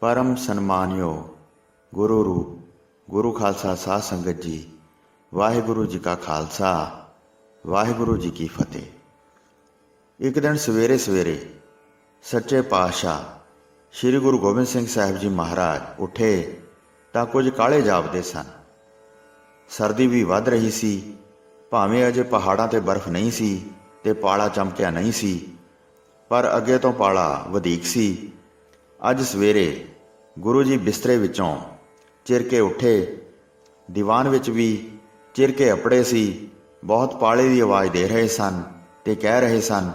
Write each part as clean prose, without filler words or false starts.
परम सन्मानियो गुरु रूप गुरु खालसा साध संगत जी, वाहिगुरु जी का खालसा वाहिगुरु जी की फतेह। एक दिन सवेरे सवेरे सच्चे पातशाह श्री गुरु गोबिंद सिंह साहिब जी महाराज उठे ਤਾਂ ਕੁਝ ਕਾਲੇ ਜਾਪਦੇ ਸਨ। ਸਰਦੀ ਵੀ ਵੱਧ ਰਹੀ ਸੀ, ਭਾਵੇਂ ਅਜੇ ਪਹਾੜਾਂ 'ਤੇ ਬਰਫ਼ ਨਹੀਂ ਸੀ ਤੇ ਪਾਲਾ ਚਮਕਿਆ ਨਹੀਂ ਸੀ, ਪਰ ਅੱਗੇ ਤੋਂ ਪਾਲਾ ਵਧੀਕ ਸੀ। ਅੱਜ ਸਵੇਰੇ ਗੁਰੂ ਜੀ ਬਿਸਤਰੇ ਵਿੱਚੋਂ ਚਿਰ ਕੇ ਉੱਠੇ, ਦੀਵਾਨ ਵਿੱਚ ਵੀ ਚਿਰ ਕੇ ਅੱਪੜੇ ਸੀ। ਬਹੁਤ ਪਾਲੇ ਦੀ ਆਵਾਜ਼ ਦੇ ਰਹੇ ਸਨ ਤੇ ਕਹਿ ਰਹੇ ਸਨ,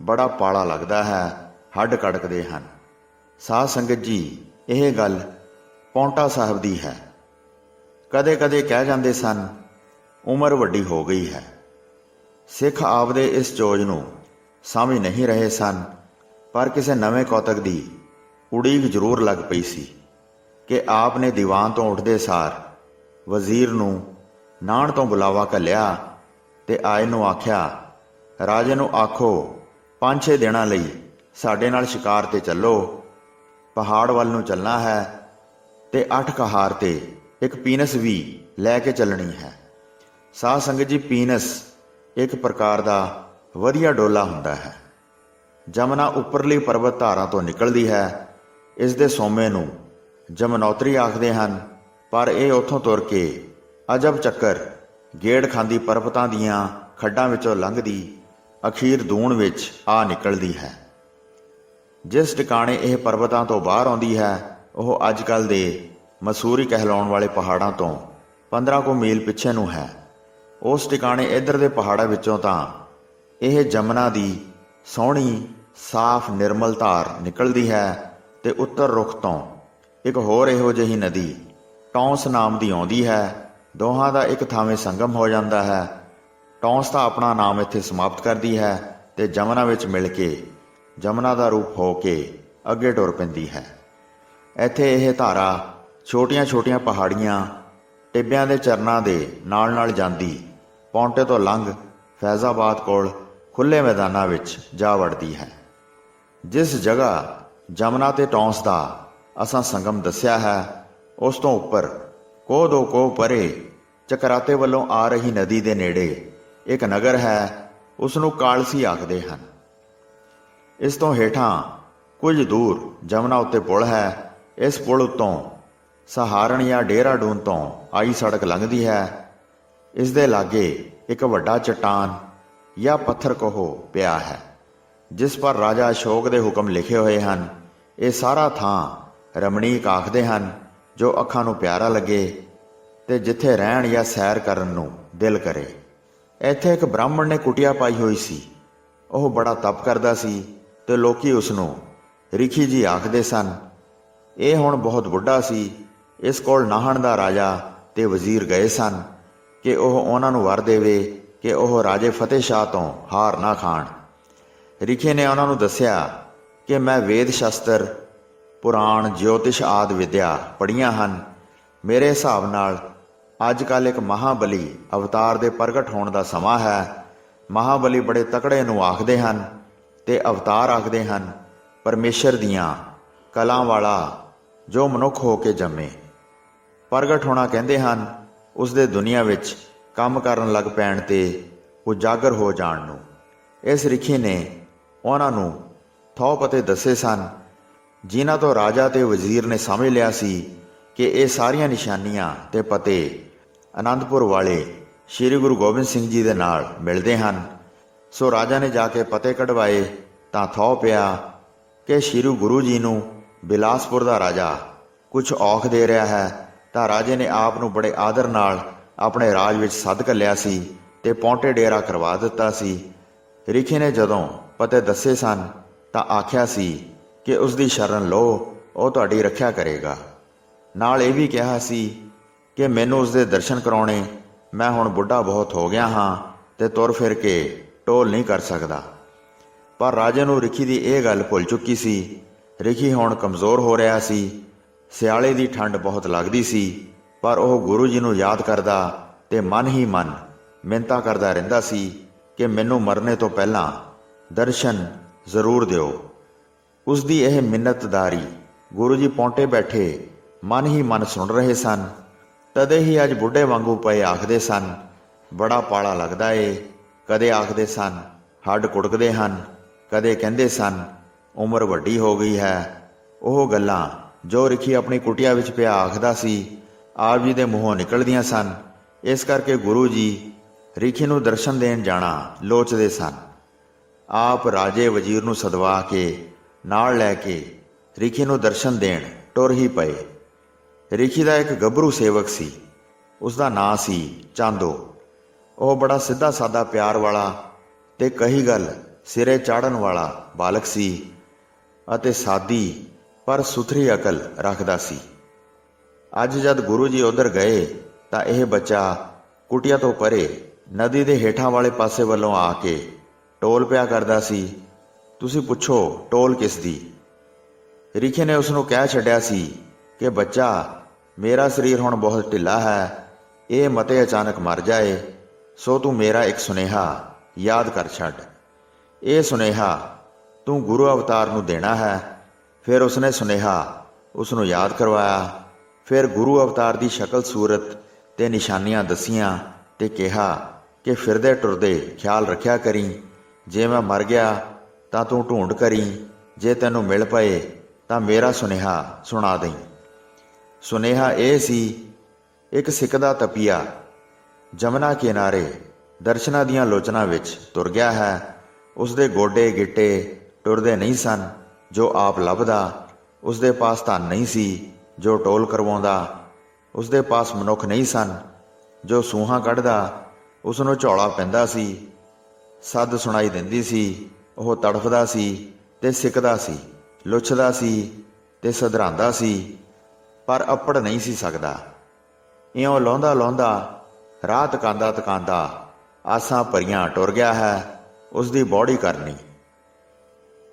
ਬੜਾ ਪਾਲਾ ਲੱਗਦਾ ਹੈ, ਹੱਡ ਕੜਕਦੇ ਹਨ। ਸਾਧ ਸੰਗਤ ਜੀ, ਇਹ ਗੱਲ ਪੌਂਟਾ ਸਾਹਿਬ ਦੀ ਹੈ। ਕਦੇ ਕਦੇ ਕਹਿ ਜਾਂਦੇ ਸਨ, ਉਮਰ ਵੱਡੀ ਹੋ ਗਈ ਹੈ। ਸਿੱਖ ਆਪਦੇ ਇਸ ਚੋਜ ਨੂੰ ਸਮਝ ਨਹੀਂ ਰਹੇ ਸਨ, ਪਰ ਕਿਸੇ ਨਵੇਂ ਕੌਤਕ ਦੀ ਉਡੀਕ ਜ਼ਰੂਰ ਲੱਗ ਪਈ ਸੀ ਕਿ ਆਪ ਨੇ ਦੀਵਾਨ ਤੋਂ ਉੱਠਦੇ ਸਾਰ ਵਜ਼ੀਰ ਨੂੰ ਨਾਣ ਤੋਂ ਬੁਲਾਵਾ ਘੱਲਿਆ ਤੇ ਆਏ ਨੂੰ ਆਖਿਆ, ਰਾਜੇ ਨੂੰ ਆਖੋ 5-6 ਦਿਨਾਂ ਲਈ ਸਾਡੇ ਨਾਲ ਸ਼ਿਕਾਰ ਤੇ ਚੱਲੋ। ਪਹਾੜ ਵੱਲ ਨੂੰ ਚੱਲਣਾ ਹੈ ਤੇ 8 ਕਹਾਰ ਤੇ ਇੱਕ ਪੀਨਸ ਵੀ ਲੈ ਕੇ ਚੱਲਣੀ ਹੈ। ਸਾਧ ਸੰਗਤ ਜੀ, ਪੀਨਸ ਇੱਕ ਪ੍ਰਕਾਰ ਦਾ ਵਧੀਆ ਡੋਲਾ ਹੁੰਦਾ ਹੈ। ਜਮਨਾ ਉੱਪਰਲੀ ਪਰਬਤ ਧਾਰਾਂ ਤੋਂ ਨਿਕਲਦੀ ਹੈ। ਇਸ ਦੇ ਸੋਮੇ ਨੂੰ ਜਮਨੌਤਰੀ ਆਖਦੇ ਹਨ, ਪਰ ਇਹ ਉੱਥੋਂ ਤੁਰ ਕੇ ਅਜਬ ਚੱਕਰ ਗੇੜ ਖਾਂਦੀ ਪਰਬਤਾਂ ਦੀਆਂ ਖੱਡਾਂ ਵਿੱਚੋਂ ਲੰਘਦੀ ਅਖੀਰ ਦੂਣ ਵਿੱਚ ਆ ਨਿਕਲਦੀ ਹੈ। ਜਿਸ ਟਿਕਾਣੇ ਇਹ ਪਰਬਤਾਂ ਤੋਂ ਬਾਹਰ ਆਉਂਦੀ ਹੈ, ਉਹ ਅੱਜ ਕੱਲ੍ਹ ਦੇ ਮਸੂਰੀ ਕਹਿਲਾਉਣ ਵਾਲੇ ਪਹਾੜਾਂ ਤੋਂ 15 ਕੁ ਮੀਲ ਪਿੱਛੇ ਨੂੰ ਹੈ। ਉਸ ਟਿਕਾਣੇ ਇੱਧਰ ਦੇ ਪਹਾੜਾਂ ਵਿੱਚੋਂ ਤਾਂ ਇਹ ਜਮਨਾ ਦੀ ਸੋਹਣੀ ਸਾਫ਼ ਨਿਰਮਲ ਧਾਰ ਨਿਕਲਦੀ ਹੈ ਤੇ ਉੱਤਰ ਰੁਖ ਤੋਂ ਇੱਕ ਹੋਰ ਇਹੋ ਜਿਹੀ ਨਦੀ ਟੌਂਸ ਨਾਮ ਦੀ ਆਉਂਦੀ ਹੈ। ਦੋਹਾਂ ਦਾ ਇੱਕ ਥਾਵੇਂ ਸੰਗਮ ਹੋ ਜਾਂਦਾ ਹੈ। ਟੌਂਸ ਤਾਂ ਆਪਣਾ ਨਾਮ ਇੱਥੇ ਸਮਾਪਤ ਕਰਦੀ ਹੈ ਤੇ ਜਮਨਾ ਵਿੱਚ ਮਿਲ ਕੇ ਜਮਨਾ ਦਾ ਰੂਪ ਹੋ ਕੇ ਅੱਗੇ ਟੁਰ ਪੈਂਦੀ ਹੈ। ਇੱਥੇ ਇਹ ਧਾਰਾ ਛੋਟੀਆਂ-ਛੋਟੀਆਂ ਪਹਾੜੀਆਂ ਟਿੱਬਿਆਂ ਦੇ ਚਰਨਾਂ ਦੇ ਨਾਲ ਜਾਂਦੀ ਪੌਂਟੇ ਤੋਂ ਲੰਘ ਫੈਜ਼ਾਬਾਦ ਕੋਲ ਖੁੱਲ੍ਹੇ ਮੈਦਾਨਾਂ ਵਿੱਚ ਜਾ ਵੜਦੀ ਹੈ। ਜਿਸ ਜਗ੍ਹਾ ਜਮਨਾ ਤੇ ਟੌਂਸ ਦਾ ਅਸਾਂ ਸੰਗਮ ਦੱਸਿਆ ਹੈ, ਉਸ ਤੋਂ ਉੱਪਰ ਕੋਹ ਦੋ ਕੋਹ ਪਰੇ ਚਕਰਾਤੇ ਵੱਲੋਂ ਆ ਰਹੀ ਨਦੀ ਦੇ ਨੇੜੇ ਇੱਕ ਨਗਰ ਹੈ। ਉਸ ਨੂੰ ਕਾਲਸੀ ਆਖਦੇ ਹਨ। ਇਸ ਤੋਂ ਹੇਠਾਂ ਕੁਝ ਦੂਰ ਜਮਨਾ ਉੱਤੇ ਪੁਲ ਹੈ। ਇਸ ਪੁਲ ਉੱਤੋਂ ਸਹਾਰਨ ਜਾਂ ਡੇਹਰਾਡੂਨ ਤੋਂ ਆਈ ਸੜਕ ਲੰਘਦੀ ਹੈ। ਇਸ ਦੇ ਲਾਗੇ ਇੱਕ ਵੱਡਾ ਚਟਾਨ ਜਾਂ ਪੱਥਰ ਕਹੋ ਪਿਆ ਹੈ, ਜਿਸ ਪਰ ਰਾਜਾ ਅਸ਼ੋਕ ਦੇ ਹੁਕਮ ਲਿਖੇ ਹੋਏ ਹਨ। ਇਹ ਸਾਰਾ ਥਾਂ ਰਮਣੀਕ ਆਖਦੇ ਹਨ, ਜੋ ਅੱਖਾਂ ਨੂੰ ਪਿਆਰਾ ਲੱਗੇ ਤੇ ਜਿੱਥੇ ਰਹਿਣ ਜਾਂ ਸੈਰ ਕਰਨ ਨੂੰ ਦਿਲ ਕਰੇ। ਇੱਥੇ ਇੱਕ ਬ੍ਰਾਹਮਣ ਨੇ ਕੁਟੀਆ ਪਾਈ ਹੋਈ ਸੀ। ਉਹ ਬੜਾ ਤਪ ਕਰਦਾ ਸੀ ਤੇ ਲੋਕੀ ਉਸ ਨੂੰ ਰਿਖੀ ਜੀ ਆਖਦੇ ਸਨ। ਇਹ ਹੁਣ ਬਹੁਤ ਬੁੱਢਾ ਸੀ। ਇਸ ਕੋਲ ਨਾਹਣ ਦਾ ਰਾਜਾ ਤੇ ਵਜ਼ੀਰ ਗਏ ਸਨ ਕਿ ਉਹ ਉਹਨਾਂ ਨੂੰ ਵਰ ਦੇਵੇ ਕਿ ਉਹ ਰਾਜੇ ਫਤਿਹ ਸ਼ਾਹ ਤੋਂ ਹਾਰ ਨਾ ਖਾਣ। ਰਿਖੀ ਨੇ ਉਹਨਾਂ ਨੂੰ ਦੱਸਿਆ ਕਿ ਮੈਂ ਵੇਦ ਸ਼ਸਤਰ, ਪੁਰਾਣ, ਜੋਤਿਸ਼ ਆਦਿ ਵਿਦਿਆ ਪੜ੍ਹੀਆਂ ਹਨ। ਮੇਰੇ ਹਿਸਾਬ ਨਾਲ ਅੱਜ ਕੱਲ੍ਹ ਇੱਕ ਮਹਾਬਲੀ ਅਵਤਾਰ ਦੇ ਪ੍ਰਗਟ ਹੋਣ ਦਾ ਸਮਾਂ ਹੈ। ਮਹਾਬਲੀ ਬੜੇ ਤਕੜੇ ਨੂੰ ਆਖਦੇ ਹਨ ਤੇ ਅਵਤਾਰ ਆਖਦੇ ਹਨ ਪਰਮੇਸ਼ਰ ਦੀਆਂ ਕਲਾਂ ਵਾਲਾ ਜੋ ਮਨੁੱਖ ਹੋ ਕੇ ਜੰਮੇ। ਪ੍ਰਗਟ ਹੋਣਾ ਕਹਿੰਦੇ ਹਨ ਉਸ ਦੇ ਦੁਨੀਆ ਵਿੱਚ ਕੰਮ ਕਰਨ ਲੱਗ ਪੈਣ ਤੇ ਉਜਾਗਰ ਹੋ ਜਾਣ ਨੂੰ। ਇਸ ਰਿਖੀ ਨੇ ਉਹਨਾਂ ਨੂੰ ਥੌ ਪਤੇ ਦੱਸੇ ਸਨ, ਜਿਨ੍ਹਾਂ ਤੋਂ ਰਾਜਾ ਤੇ ਵਜ਼ੀਰ ਨੇ ਸਮਝ ਲਿਆ ਸੀ ਕਿ ਇਹ ਸਾਰੀਆਂ ਨਿਸ਼ਾਨੀਆਂ ਤੇ ਪਤੇ ਅਨੰਦਪੁਰ ਵਾਲੇ ਸ਼੍ਰੀ ਗੁਰੂ ਗੋਬਿੰਦ ਸਿੰਘ ਜੀ ਦੇ ਨਾਲ ਮਿਲਦੇ ਹਨ। ਸੋ ਰਾਜਾ ਨੇ ਜਾ ਕੇ ਪਤੇ ਕਢਵਾਏ ਤਾਂ ਥੌ ਪਿਆ ਕਿ ਸ਼੍ਰੀ ਗੁਰੂ ਜੀ ਨੂੰ ਬਿਲਾਸਪੁਰ ਦਾ ਰਾਜਾ ਕੁਝ ਔਖ ਦੇ ਰਿਹਾ ਹੈ। ਤਾਂ ਰਾਜੇ ਨੇ ਆਪ ਨੂੰ ਬੜੇ ਆਦਰ ਨਾਲ ਆਪਣੇ ਰਾਜ ਵਿੱਚ ਸੱਦ ਘੱਲਿਆ ਸੀ ਤੇ ਪੌਂਟੇ ਡੇਰਾ ਕਰਵਾ ਦਿੱਤਾ ਸੀ। ਰਿਖੀ ਨੇ ਜਦੋਂ ਪਤੇ ਦੱਸੇ ਸਨ ਤਾਂ ਆਖਿਆ ਸੀ ਕਿ ਉਸ ਦੀ ਸ਼ਰਨ ਲਓ, ਉਹ ਤੁਹਾਡੀ ਰੱਖਿਆ ਕਰੇਗਾ। ਨਾਲ ਇਹ ਵੀ ਕਿਹਾ ਸੀ ਕਿ ਮੈਨੂੰ ਉਸ ਦੇ ਦਰਸ਼ਨ ਕਰਾਉਣੇ। ਮੈਂ ਹੁਣ ਬੁੱਢਾ ਬਹੁਤ ਹੋ ਗਿਆ ਹਾਂ ਤੇ ਤੁਰ ਫਿਰ ਕੇ ਟੋਲ ਨਹੀਂ ਕਰ ਸਕਦਾ। ਪਰ ਰਾਜੇ ਨੂੰ ਰਿਖੀ ਦੀ ਇਹ ਗੱਲ ਭੁੱਲ ਚੁੱਕੀ ਸੀ। ਰਿਖੀ ਹੁਣ ਕਮਜ਼ੋਰ ਹੋ ਰਿਹਾ ਸੀ। ਸਿਆਲੇ ਦੀ ਠੰਡ ਬਹੁਤ ਲੱਗਦੀ ਸੀ, ਪਰ ਉਹ ਗੁਰੂ ਜੀ ਨੂੰ ਯਾਦ ਕਰਦਾ ਤੇ ਮਨ ਹੀ ਮਨ ਮਿੰਨਤਾਂ ਕਰਦਾ ਰਹਿੰਦਾ ਸੀ ਕਿ ਮੈਨੂੰ ਮਰਨੇ ਤੋਂ ਪਹਿਲਾਂ ਦਰਸ਼ਨ ਜ਼ਰੂਰ ਦਿਓ। ਉਸ ਦੀ ਇਹ ਮਿੰਨਤਦਾਰੀ ਗੁਰੂ ਜੀ ਪੌਂਟੇ ਬੈਠੇ ਮਨ ਹੀ ਮਨ ਸੁਣ ਰਹੇ ਸਨ। ਤਦੇ ਹੀ ਅੱਜ ਬੁੱਢੇ ਵਾਂਗੂ ਪਏ ਆਖਦੇ ਸਨ, ਬੜਾ ਪਾਲਾ ਲੱਗਦਾ ਏ। ਕਦੇ ਆਖਦੇ ਸਨ, ਹੱਡ ਕੁੜਕਦੇ ਹਨ। ਕਦੇ ਕਹਿੰਦੇ ਸਨ, ਉਮਰ ਵੱਡੀ ਹੋ ਗਈ ਹੈ। ਉਹ ਗੱਲਾਂ ਜੋ ਰਿਖੀ ਆਪਣੀ ਕੁਟੀਆ ਵਿੱਚ ਪਿਆ ਆਖਦਾ ਸੀ, ਆਪ ਜੀ ਦੇ ਮੂੰਹੋਂ ਨਿਕਲਦੀਆਂ ਸਨ। ਇਸ ਕਰਕੇ ਗੁਰੂ ਜੀ ਰਿਖੀ ਨੂੰ ਦਰਸ਼ਨ ਦੇਣ ਜਾਣਾ ਲੋਚਦੇ ਸਨ। ਆਪ ਰਾਜੇ ਵਜ਼ੀਰ ਨੂੰ ਸਦਵਾ ਕੇ ਨਾਲ ਲੈ ਕੇ ਰਿਖੀ ਨੂੰ ਦਰਸ਼ਨ ਦੇਣ ਟੁਰ ਹੀ ਪਏ। ਰਿਖੀ ਦਾ ਇੱਕ ਗੱਭਰੂ ਸੇਵਕ ਸੀ। ਉਸ ਦਾ ਨਾਂ ਸੀ ਚਾਂਦੋ। ਉਹ ਬੜਾ ਸਿੱਧਾ ਸਾਦਾ ਪਿਆਰ ਵਾਲਾ ਤੇ ਕਹੀ ਗੱਲ ਸਿਰੇ ਚਾੜਨ ਵਾਲਾ ਬਾਲਕ ਸੀ ਅਤੇ ਸਾਦੀ ਪਰ ਸੁਥਰੀ ਅਕਲ ਰੱਖਦਾ ਸੀ। ਅੱਜ ਜਦ ਗੁਰੂ ਜੀ ਉੱਧਰ ਗਏ ਤਾਂ ਇਹ ਬੱਚਾ ਕੁਟੀਆ ਤੋਂ ਪਰੇ ਨਦੀ ਦੇ ਹੇਠਾਂ ਵਾਲੇ ਪਾਸੇ ਵੱਲੋਂ ਆ ਕੇ ਟੋਲ ਪਿਆ ਕਰਦਾ ਸੀ। ਤੁਸੀਂ ਪੁੱਛੋ ਟੋਲ ਕਿਸ ਦੀ? ਰਿਖੀ ਨੇ ਉਸ ਨੂੰ ਕਹਿ ਛੱਡਿਆ ਸੀ ਕਿ ਬੱਚਾ, ਮੇਰਾ ਸਰੀਰ ਹੁਣ ਬਹੁਤ ਢਿੱਲਾ ਹੈ, ਇਹ ਮਤੇ ਅਚਾਨਕ ਮਰ ਜਾਏ, ਸੋ ਤੂੰ ਮੇਰਾ ਇੱਕ ਸੁਨੇਹਾ ਯਾਦ ਕਰ ਛੱਡ। ਇਹ ਸੁਨੇਹਾ ਤੂੰ ਗੁਰੂ ਅਵਤਾਰ ਨੂੰ ਦੇਣਾ ਹੈ। ਫਿਰ ਉਸਨੇ ਸੁਨੇਹਾ ਉਸ ਨੂੰ ਯਾਦ ਕਰਵਾਇਆ। ਫਿਰ ਗੁਰੂ ਅਵਤਾਰ ਦੀ ਸ਼ਕਲ ਸੂਰਤ ਤੇ ਨਿਸ਼ਾਨੀਆਂ ਦੱਸੀਆਂ ਤੇ ਕਿਹਾ ਕਿ ਫਿਰਦੇ ਟੁਰਦੇ ਖਿਆਲ ਰੱਖਿਆ ਕਰੀਂ। ਜੇ ਮੈਂ ਮਰ ਗਿਆ ਤਾਂ ਤੂੰ ਢੂੰਡ ਕਰੀਂ, ਜੇ ਤੈਨੂੰ ਮਿਲ ਪਏ ਤਾਂ ਮੇਰਾ ਸੁਨੇਹਾ ਸੁਣਾ ਦੇਈਂ। ਸੁਨੇਹਾ ਇਹ ਸੀ, ਇੱਕ ਸਿੱਕਦਾ ਤਪੀਆ ਜਮਨਾ ਕਿਨਾਰੇ ਦਰਸ਼ਨਾਂ ਦੀਆਂ ਲੋਚਨਾਂ ਵਿੱਚ ਤੁਰ ਗਿਆ ਹੈ। ਉਸਦੇ ਗੋਡੇ ਗਿੱਟੇ ਟੁਰਦੇ ਨਹੀਂ ਸਨ ਜੋ ਆਪ ਲੱਭਦਾ। ਉਸਦੇ ਪਾਸ ਧਨ ਨਹੀਂ ਸੀ ਜੋ ਟੋਲ ਕਰਵਾਉਂਦਾ। ਉਸਦੇ ਪਾਸ ਮਨੁੱਖ ਨਹੀਂ ਸਨ ਜੋ ਸੂਹਾਂ ਕੱਢਦਾ। ਉਸ ਨੂੰ ਝੌਲਾ ਪੈਂਦਾ ਸੀ, ਸੱਦ ਸੁਣਾਈ ਦਿੰਦੀ ਸੀ। ਉਹ ਤੜਫਦਾ ਸੀ ਤੇ ਸਿੱਕਦਾ ਸੀ, ਲੁੱਛਦਾ ਸੀ ਤੇ ਸਧਰਾਂਦਾ ਸੀ, ਪਰ ਅੱਪੜ ਨਹੀਂ ਸੀ ਸਕਦਾ। ਇਉਂ ਲਾਉਂਦਾ ਲਾਉਂਦਾ ਰਾਹ ਤਕਾਂਦਾ ਤਕਾਂਦਾ ਆਸਾਂ ਭਰੀਆਂ ਟੁਰ ਗਿਆ ਹੈ ਉਸ ਦੀ ਬੌੜੀ ਕਰਨੀ।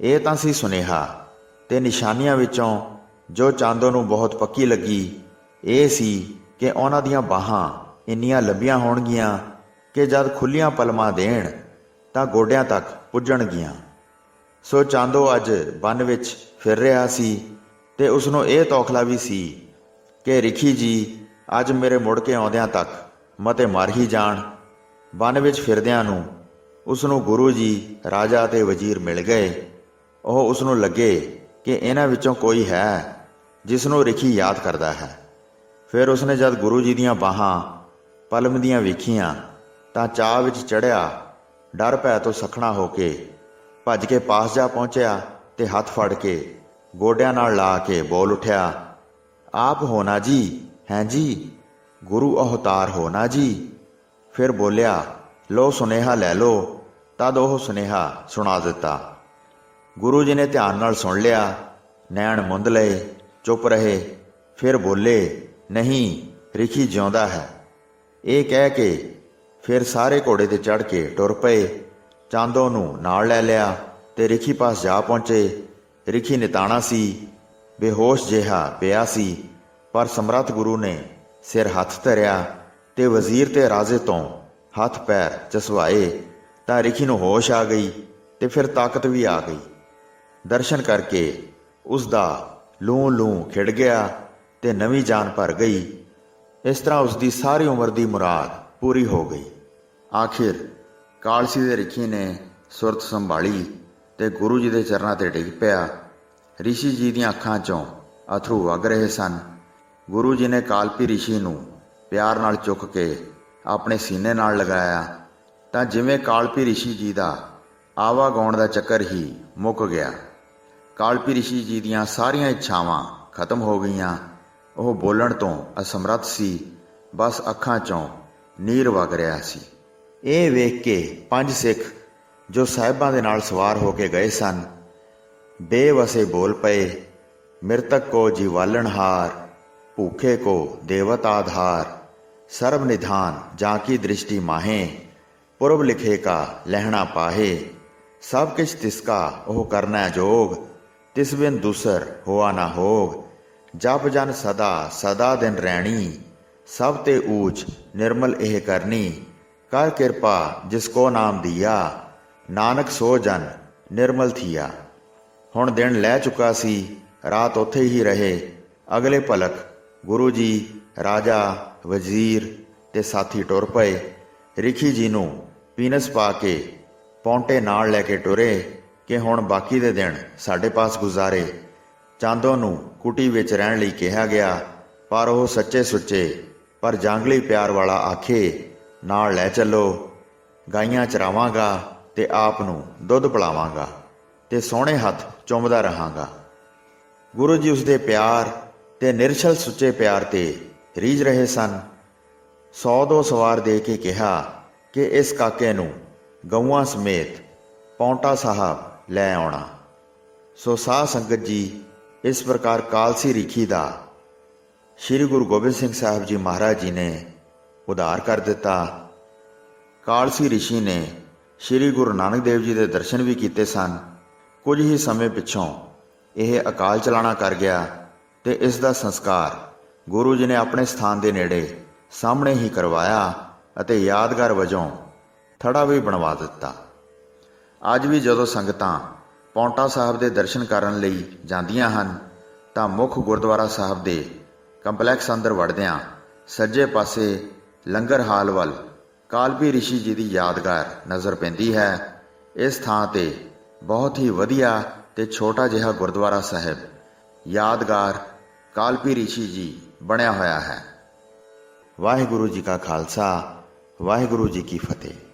ਇਹ ਤਾਂ ਸੀ ਸੁਨੇਹਾ। ਤੇ ਨਿਸ਼ਾਨੀਆਂ ਵਿੱਚੋਂ ਜੋ ਚਾਂਦੋ ਨੂੰ ਬਹੁਤ ਪੱਕੀ ਲੱਗੀ ਇਹ ਸੀ ਕਿ ਉਹਨਾਂ ਦੀਆਂ ਬਾਹਾਂ ਇੰਨੀਆਂ ਲੰਬੀਆਂ ਹੋਣਗੀਆਂ ਕਿ ਜਦ ਖੁੱਲੀਆਂ ਪਲਮਾਂ ਦੇਣ ਤਾਂ ਗੋਡਿਆਂ ਤੱਕ ਪੁੱਜਣਗੀਆਂ। ਸੋ ਚਾਂਦੋ ਅੱਜ ਬਨ ਵਿੱਚ ਫਿਰ ਰਿਹਾ ਸੀ ਤੇ ਉਸ ਨੂੰ ਇਹ ਤੌਖਲਾ ਵੀ ਸੀ ਕਿ ਰਿਖੀ ਜੀ ਅੱਜ ਮੇਰੇ ਮੁੜ ਕੇ ਆਉਂਦਿਆਂ ਤੱਕ ਮਤੇ ਮਰ ਹੀ ਜਾਣ। ਬਨ ਵਿੱਚ ਫਿਰਦਿਆਂ ਨੂੰ ਉਸ ਨੂੰ ਗੁਰੂ ਜੀ, ਰਾਜਾ ਤੇ ਵਜ਼ੀਰ ਮਿਲ ਗਏ। ਉਹ ਉਸ ਨੂੰ ਲੱਗੇ ਕਿ ਇਹਨਾਂ ਵਿੱਚੋਂ ਕੋਈ ਹੈ ਜਿਸ ਨੂੰ ਰਿਖੀ ਯਾਦ ਕਰਦਾ ਹੈ। ਫਿਰ ਉਸਨੇ ਜਦ ਗੁਰੂ ਜੀ ਦੀਆਂ ਬਾਹਾਂ ਪਲਮ ਦੀਆਂ ਵੇਖੀਆਂ ਤਾਂ ਚਾਅ ਵਿੱਚ ਚੜ੍ਹਿਆ, ਡਰ ਭੈ ਤੋਂ ਸਖਣਾ ਹੋ ਕੇ ਭੱਜ ਕੇ ਪਾਸ ਜਾ ਪਹੁੰਚਿਆ ਤੇ ਹੱਥ ਫੜ ਕੇ ਗੋਡਿਆਂ ਨਾਲ ਲਾ ਕੇ ਬੋਲ ਉੱਠਿਆ, ਆਪ ਹੋ ਨਾ ਜੀ? ਹੈਂ ਜੀ, ਗੁਰੂ ਅਵਤਾਰ ਹੋ ਨਾ ਜੀ? ਫਿਰ ਬੋਲਿਆ, ਲੋ ਸੁਨੇਹਾ ਲੈ ਲੋ। ਤਦ ਉਹ ਸੁਨੇਹਾ ਸੁਣਾ ਦਿੱਤਾ। ਗੁਰੂ ਜੀ ਨੇ ਧਿਆਨ ਨਾਲ ਸੁਣ ਲਿਆ, ਨੈਣ ਮੁੰਦ ਲਏ, ਚੁੱਪ ਰਹੇ। ਫਿਰ ਬੋਲੇ, ਨਹੀਂ, ਰਿਖੀ ਜਿਉਂਦਾ ਹੈ। ਇਹ ਕਹਿ ਕੇ ਫਿਰ ਸਾਰੇ ਘੋੜੇ ਤੇ ਚੜ੍ਹ ਕੇ ਟੁਰ ਪਏ। ਚਾਂਦੋ ਨੂੰ ਨਾਲ ਲੈ ਲਿਆ ਤੇ ਰਿਖੀ ਪਾਸ ਜਾ ਪਹੁੰਚੇ। ਰਿਖੀ ਨਿਤਾਣਾ ਸੀ, ਬੇਹੋਸ਼ ਜਿਹਾ ਪਿਆ ਸੀ, ਪਰ ਸਮਰੱਥ ਗੁਰੂ ਨੇ ਸਿਰ ਹੱਥ ਧਰਿਆ ਤੇ ਵਜ਼ੀਰ ਤੇ ਰਾਜੇ ਤੋਂ ਹੱਥ ਪੈਰ ਚਸਵਾਏ ਤਾਂ ਰਿਖੀ ਨੂੰ ਹੋਸ਼ ਆ ਗਈ ਤੇ ਫਿਰ ਤਾਕਤ ਵੀ ਆ ਗਈ। ਦਰਸ਼ਨ ਕਰਕੇ ਉਸ ਦਾ ਲੂੰ ਲੂੰ ਖਿੜ ਗਿਆ ਤੇ ਨਵੀਂ ਜਾਨ ਭਰ ਗਈ। ਇਸ ਤਰ੍ਹਾਂ ਉਸ ਦੀ ਸਾਰੀ ਉਮਰ ਦੀ ਮੁਰਾਦ ਪੂਰੀ ਹੋ ਗਈ। ਆਖਿਰ ਕਾਲਸੀ ਦੇ ਰਿਖੀ ਨੇ ਸੁਰਤ ਸੰਭਾਲੀ ਤੇ ਗੁਰੂ ਜੀ ਦੇ ਚਰਨਾਂ ਤੇ ਡਿੱਗ ਪਿਆ। ਰਿਸ਼ੀ ਜੀ ਦੀਆਂ ਅੱਖਾਂ 'ਚੋਂ ਅਥਰੂ ਵਗ ਰਹੇ ਸਨ। ਗੁਰੂ ਜੀ ਨੇ ਕਾਲਪੀ ਰਿਸ਼ੀ ਨੂੰ ਪਿਆਰ ਨਾਲ ਚੁੱਕ ਕੇ ਆਪਣੇ ਸੀਨੇ ਨਾਲ ਲਗਾਇਆ ਤਾਂ ਜਿਵੇਂ ਕਾਲਪੀ ਰਿਸ਼ੀ ਜੀ ਦਾ ਆਵਾਗਾਉਣ ਦਾ ਚੱਕਰ ਹੀ ਮੁੱਕ ਗਿਆ। ਕਾਲਪੀ ਰਿਸ਼ੀ ਜੀ ਦੀਆਂ ਸਾਰੀਆਂ ਇੱਛਾਵਾਂ ਖਤਮ ਹੋ ਗਈਆਂ। ਉਹ ਬੋਲਣ ਤੋਂ ਅਸਮਰੱਥ ਸੀ, ਬਸ ਅੱਖਾਂ 'ਚੋਂ ਨੀਰ ਵਗ ਰਿਹਾ ਸੀ। ਇਹ ਵੇਖ ਕੇ 5 ਸਿੱਖ ਜੋ ਸਾਹਿਬਾਂ ਦੇ ਨਾਲ ਸਵਾਰ ਹੋ ਕੇ ਗਏ ਸਨ ਬੇਵਸੇ ਬੋਲ ਪਏ, ਮਿਰਤਕ ਕੋ ਜੀਵਾਲਣਹਾਰ, ਭੂਖੇ ਕੋ ਦੇਵਤ ਆਧਾਰ, ਸਰਬ ਨਿਧਾਨ ਜਾਂ ਕੀ ਦ੍ਰਿਸ਼ਟੀ ਮਾਹੇ, ਪੁਰਬ ਲਿਖੇ ਕਾ ਲਹਿਣਾ ਪਾਹੇ, ਸਭ ਕਿਛ ਤਿਸਕਾ ਉਹ ਕਰਨਾ ਜੋਗ, ਤਿਸ ਬਿਨ ਦੂਸਰ ਹੋਆ ਨਾ ਹੋਗ, ਜਪ ਜਨ ਸਦਾ ਸਦਾ ਦਿਨ ਰਹਿਣੀ, ਸਭ ਤੇ ਊਚ ਨਿਰਮਲ ਇਹ ਕਰਨੀ, ਕਰ ਕਿਰਪਾ ਜਿਸ ਕੋ ਨਾਮ ਦੀਆ, ਨਾਨਕ ਸੋ ਜਨ ਨਿਰਮਲ ਥੀਆ। ਹੁਣ ਦਿਨ ਲੈ ਚੁੱਕਾ ਸੀ। ਰਾਤ ਉੱਥੇ ਹੀ ਰਹੇ। ਅਗਲੇ ਭਲਕ ਗੁਰੂ ਜੀ, ਰਾਜਾ, ਵਜ਼ੀਰ ਤੇ ਸਾਥੀ ਟੁਰ ਪਏ। ਰਿਖੀ ਜੀ ਨੂੰ ਪੀਨਸ ਪਾ ਕੇ ਪੌਂਟੇ ਨਾਲ ਲੈ ਕੇ ਟੁਰੇ ਕਿ ਹੁਣ ਬਾਕੀ ਦੇ ਦਿਨ ਸਾਡੇ ਪਾਸ ਗੁਜ਼ਾਰੇ। ਚਾਂਦੋ ਨੂੰ ਕੁਟੀ ਵਿੱਚ ਰਹਿਣ ਲਈ ਕਿਹਾ ਗਿਆ, ਪਰ ਉਹ ਸੱਚੇ ਸੁੱਚੇ ਪਰ ਜੰਗਲੀ ਪਿਆਰ ਵਾਲਾ ਆਖੇ, ਨਾਲ ਲੈ ਚੱਲੋ, ਗਾਈਆਂ ਚਰਾਵਾਂਗਾ ਤੇ ਆਪ ਨੂੰ ਦੁੱਧ ਪਿਲਾਵਾਂਗਾ ਤੇ ਸੋਹਣੇ ਹੱਥ ਚੁੰਮਦਾ ਰਹਾਂਗਾ। ਗੁਰੂ ਜੀ ਉਸਦੇ ਪਿਆਰ ਤੇ ਨਿਰਛਲ ਸੁੱਚੇ ਪਿਆਰ ਤੇ ਰੀਝ ਰਹੇ ਸਨ। 100-2 ਸਵਾਰ ਦੇ ਕੇ ਕਿਹਾ ਕਿ ਇਸ ਕਾਕੇ ਨੂੰ ਗਊਆਂ ਸਮੇਤ ਪੌਂਟਾ ਸਾਹਿਬ ਲੈ ਆਉਣਾ। ਸੋ ਸਾਧ ਸੰਗਤ ਜੀ, ਇਸ ਪ੍ਰਕਾਰ ਕਾਲਸੀ ਰਿਖੀ ਦਾ ਸ੍ਰੀ ਗੁਰੂ ਗੋਬਿੰਦ ਸਿੰਘ ਸਾਹਿਬ ਜੀ ਮਹਾਰਾਜ ਜੀ ਨੇ ਉਧਾਰ ਕਰ ਦਿੱਤਾ। ਕਾਲਸੀ ਰਿਸ਼ੀ ਨੇ ਸ੍ਰੀ ਗੁਰੂ ਨਾਨਕ ਦੇਵ ਜੀ ਦੇ ਦਰਸ਼ਨ ਵੀ ਕੀਤੇ ਸਨ। ਕੁਝ ਹੀ ਸਮੇਂ ਪਿੱਛੋਂ ਇਹ ਅਕਾਲ ਚਲਾਣਾ ਕਰ ਗਿਆ ਤੇ ਇਸ ਦਾ ਸੰਸਕਾਰ ਗੁਰੂ ਜੀ ਨੇ ਆਪਣੇ ਸਥਾਨ ਦੇ ਨੇੜੇ ਸਾਹਮਣੇ ਹੀ ਕਰਵਾਇਆ ਅਤੇ ਯਾਦਗਾਰ ਵਜੋਂ ਥੜਾ ਵੀ ਬਣਵਾ ਦਿੱਤਾ। ਅੱਜ ਵੀ ਜਦੋਂ ਸੰਗਤਾਂ ਪੌਂਟਾ ਸਾਹਿਬ ਦੇ ਦਰਸ਼ਨ ਕਰਨ ਲਈ ਜਾਂਦੀਆਂ ਹਨ ਤਾਂ ਮੁੱਖ ਗੁਰਦੁਆਰਾ ਸਾਹਿਬ ਦੇ ਕੰਪਲੈਕਸ ਅੰਦਰ ਵੜਦਿਆਂ ਸੱਜੇ ਪਾਸੇ ਲੰਗਰ ਹਾਲ ਵੱਲ ਕਾਲਪੀ ਰਿਸ਼ੀ ਜੀ ਦੀ ਯਾਦਗਾਰ ਨਜ਼ਰ ਪੈਂਦੀ ਹੈ। ਇਸ ਥਾਂ ਤੇ ਬਹੁਤ ਹੀ ਵਧੀਆ ਤੇ ਛੋਟਾ ਜਿਹਾ ਗੁਰਦੁਆਰਾ ਸਾਹਿਬ ਯਾਦਗਾਰ ਕਾਲਪੀ ਰਿਸ਼ੀ ਜੀ ਬਣਿਆ ਹੋਇਆ ਹੈ। ਵਾਹਿਗੁਰੂ ਜੀ ਕਾ ਖਾਲਸਾ, ਵਾਹਿਗੁਰੂ ਜੀ ਕੀ ਫਤਿਹ।